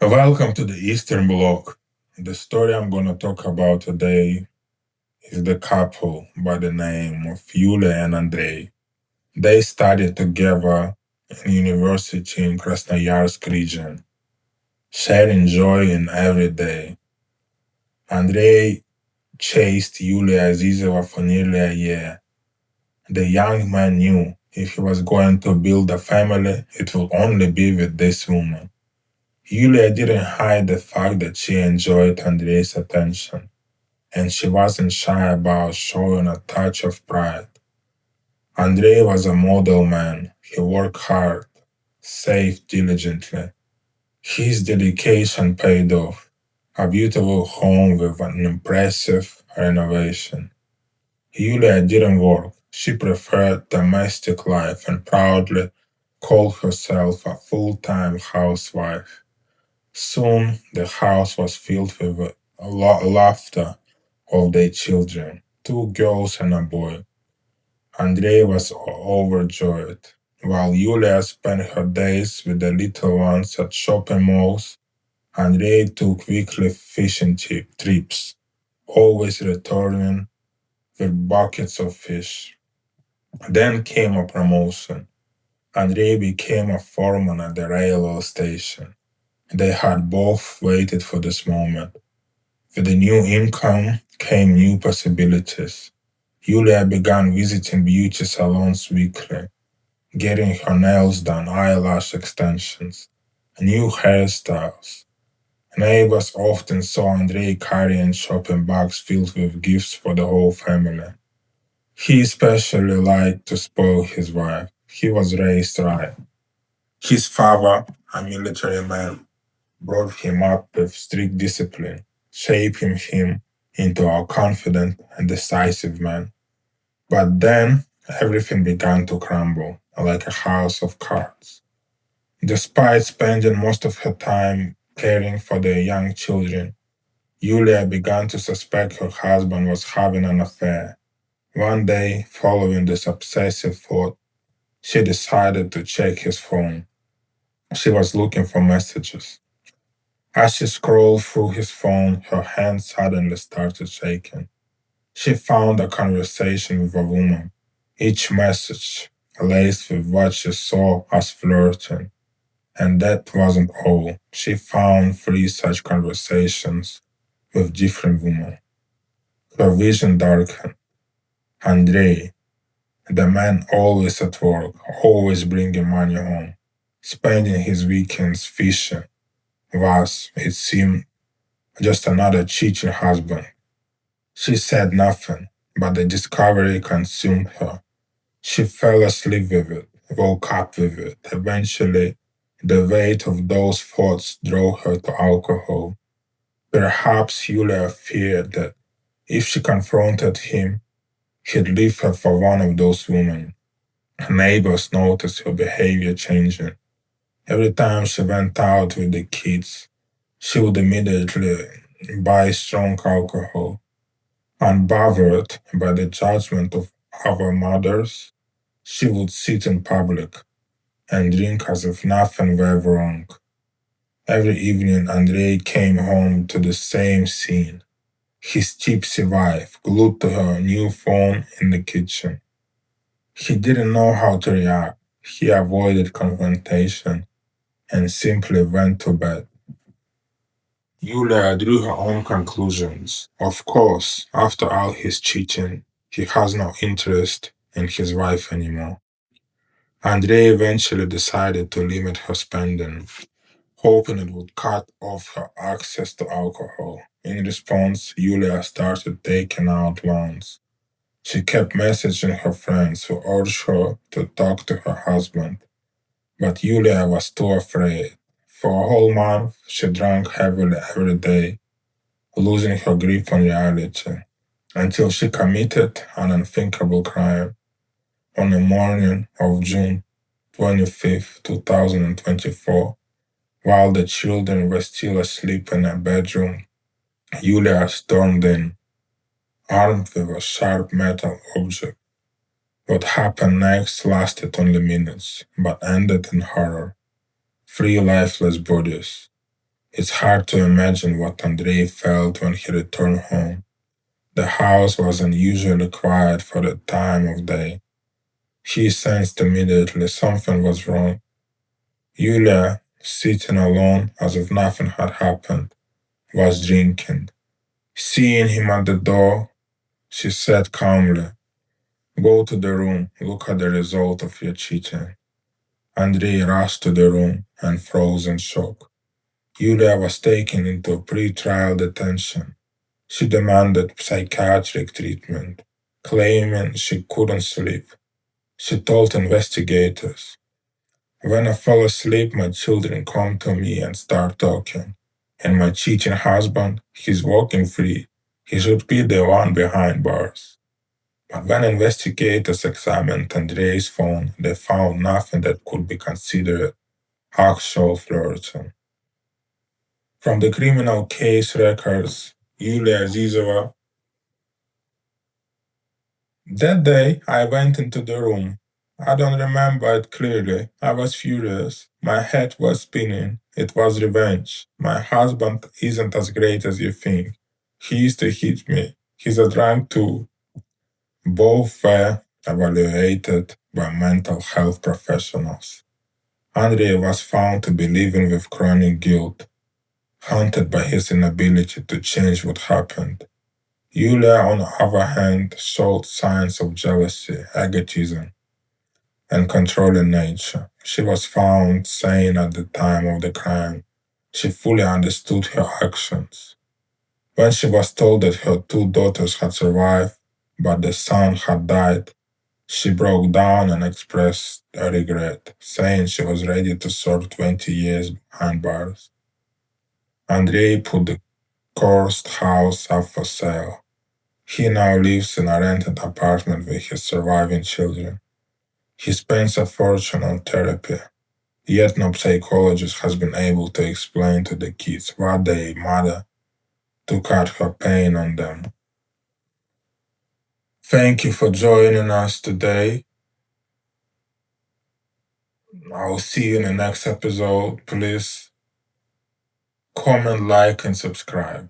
Welcome to the Eastern Bloc. The story I'm going to talk about today is the couple by the name of Yulia and Andrei. They studied together in university in Krasnoyarsk region, sharing joy in every day. Andrei chased Yulia Azizova for nearly a year. The young man knew if he was going to build a family, it would only be with this woman. Yulia didn't hide the fact that she enjoyed Andrei's attention, and she wasn't shy about showing a touch of pride. Andrei was a model man. He worked hard, saved diligently. His dedication paid off. A beautiful home with an impressive renovation. Yulia didn't work. She preferred domestic life and proudly called herself a full-time housewife. Soon the house was filled with laughter of their children, two girls and a boy. Andrei was overjoyed. While Yulia spent her days with the little ones at shopping malls, Andrei took weekly fishing trips, always returning with buckets of fish. Then came a promotion. Andrei became a foreman at the railway station. They had both waited for this moment. With the new income came new possibilities. Yulia began visiting beauty salons weekly, getting her nails done, eyelash extensions, new hairstyles. Neighbors often saw Andrei carrying shopping bags filled with gifts for the whole family. He especially liked to spoil his wife. He was raised right. His father, a military man, brought him up with strict discipline, shaping him into a confident and decisive man. But then everything began to crumble like a house of cards. Despite spending most of her time caring for the young children, Yulia began to suspect her husband was having an affair. One day, following this obsessive thought, she decided to check his phone. She was looking for messages. As she scrolled through his phone, her hand suddenly started shaking. She found a conversation with a woman, each message laced with what she saw as flirting. And that wasn't all. She found three such conversations with different women. Her vision darkened. Andrei, the man always at work, always bringing money home, spending his weekends fishing, was, it seemed, just another cheating husband. She said nothing, but the discovery consumed her. She fell asleep with it, woke up with it. Eventually, the weight of those thoughts drove her to alcohol. Perhaps Yulia feared that if she confronted him, he'd leave her for one of those women. Her neighbors noticed her behavior changing. Every time she went out with the kids, she would immediately buy strong alcohol. Unbothered by the judgment of other mothers, she would sit in public and drink as if nothing were wrong. Every evening, Andrei came home to the same scene. His tipsy wife glued to her new phone in the kitchen. He didn't know how to react. He avoided confrontation and simply went to bed. Yulia drew her own conclusions. Of course, after all his cheating, he has no interest in his wife anymore. Andrei eventually decided to limit her spending, hoping it would cut off her access to alcohol. In response, Yulia started taking out loans. She kept messaging her friends who urged her to talk to her husband, but Yulia was too afraid. For a whole month, she drank heavily every day, losing her grip on reality, until she committed an unthinkable crime. On the morning of June 25th, 2024, while the children were still asleep in her bedroom, Yulia stormed in, armed with a sharp metal object. What happened next lasted only minutes, but ended in horror. Three lifeless bodies. It's hard to imagine what Andrei felt when he returned home. The house was unusually quiet for the time of day. He sensed immediately something was wrong. Yulia, sitting alone as if nothing had happened, was drinking. Seeing him at the door, she said calmly, "Go to the room, look at the result of your cheating." Andrei rushed to the room and froze in shock. Yulia was taken into pre-trial detention. She demanded psychiatric treatment, claiming she couldn't sleep. She told investigators, "When I fall asleep, my children come to me and start talking. And my cheating husband, he's walking free. He should be the one behind bars." But when investigators examined Andrei's phone, they found nothing that could be considered actual flirting. From the criminal case records, Yulia Azizova, "That day I went into the room. I don't remember it clearly. I was furious. My head was spinning. It was revenge. My husband isn't as great as you think. He used to hit me. He's a drunk too." Both were evaluated by mental health professionals. Andrei was found to be living with chronic guilt, haunted by his inability to change what happened. Yulia, on the other hand, showed signs of jealousy, egotism, and controlling nature. She was found sane at the time of the crime. She fully understood her actions. When she was told that her two daughters had survived, but the son had died, she broke down and expressed a regret, saying she was ready to serve 20 years behind bars. Andrei put the cursed house up for sale. He now lives in a rented apartment with his surviving children. He spends a fortune on therapy, yet no psychologist has been able to explain to the kids why their mother took out her pain on them. Thank you for joining us today. I will see you in the next episode. Please comment, like, and subscribe.